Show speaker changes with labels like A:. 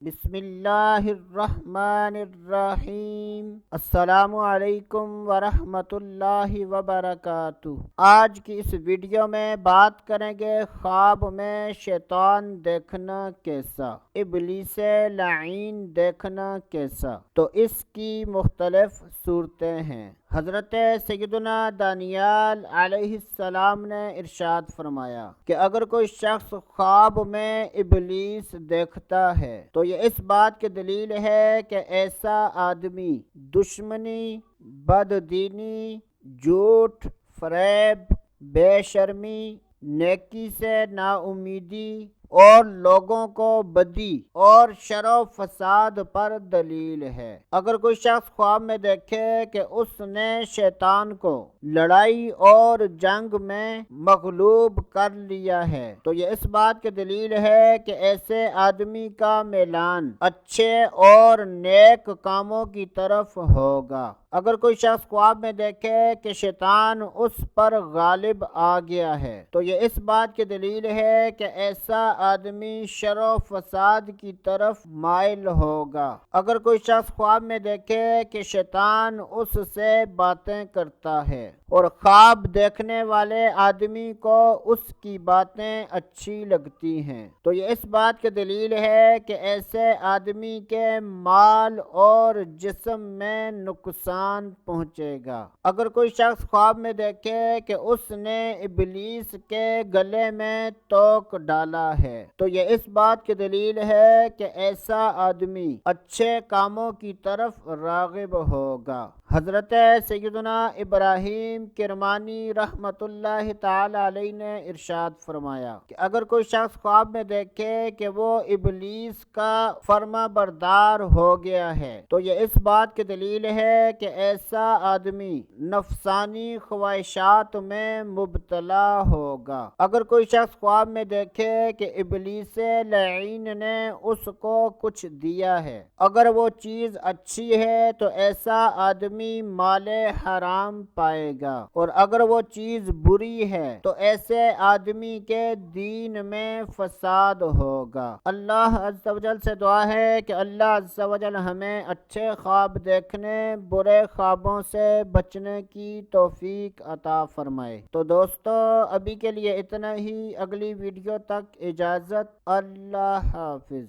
A: بسم اللہ الرحمن الرحیم۔ السلام علیکم ورحمۃ اللہ وبرکاتہ۔ آج کی اس ویڈیو میں بات کریں گے خواب میں شیطان دیکھنا کیسا، ابلیس لعین دیکھنا کیسا۔ تو اس کی مختلف صورتیں ہیں۔ حضرت سیدنا دانیال علیہ السلام نے ارشاد فرمایا کہ اگر کوئی شخص خواب میں ابلیس دیکھتا ہے تو یہ اس بات کی دلیل ہے کہ ایسا آدمی دشمنی، بددینی، جھوٹ، فریب، بے شرمی، نیکی سے نا امیدی اور لوگوں کو بدی اور شر و فساد پر دلیل ہے۔ اگر کوئی شخص خواب میں دیکھے کہ اس نے شیطان کو لڑائی اور جنگ میں مغلوب کر لیا ہے تو یہ اس بات کی دلیل ہے کہ ایسے آدمی کا میلان اچھے اور نیک کاموں کی طرف ہوگا۔ اگر کوئی شخص خواب میں دیکھے کہ شیطان اس پر غالب آ گیا ہے تو یہ اس بات کی دلیل ہے کہ ایسا آدمی شر و فساد کی طرف مائل ہوگا۔ اگر کوئی شخص خواب میں دیکھے کہ شیطان اس سے باتیں کرتا ہے اور خواب دیکھنے والے آدمی کو اس کی باتیں اچھی لگتی ہیں تو یہ اس بات کی دلیل ہے کہ ایسے آدمی کے مال اور جسم میں نقصان پہنچے گا۔ اگر کوئی شخص خواب میں دیکھے کہ اس نے ابلیس کے گلے میں توق ڈالا ہے تو یہ اس بات کی دلیل ہے کہ ایسا آدمی اچھے کاموں کی طرف راغب ہوگا۔ حضرت سیدنا ابراہیم کرمانی رحمۃ اللہ تعالی علیہ نے ارشاد فرمایا کہ اگر کوئی شخص خواب میں دیکھے کہ وہ ابلیس کا فرما بردار ہو گیا ہے تو یہ اس بات کی دلیل ہے کہ ایسا آدمی نفسانی خواہشات میں مبتلا ہوگا۔ اگر کوئی شخص خواب میں دیکھے کہ ابلیس لعین نے اس کو کچھ دیا ہے، اگر وہ چیز اچھی ہے تو ایسا آدمی مال حرام پائے گا، اور اگر وہ چیز بری ہے تو ایسے آدمی کے دین میں فساد ہوگا۔ اللہ عز و جل سے دعا ہے کہ اللہ عز و جل ہمیں اچھے خواب دیکھنے، برے خوابوں سے بچنے کی توفیق عطا فرمائے۔ تو دوستو ابھی کے لیے اتنا ہی، اگلی ویڈیو تک اجازت، اللہ حافظ۔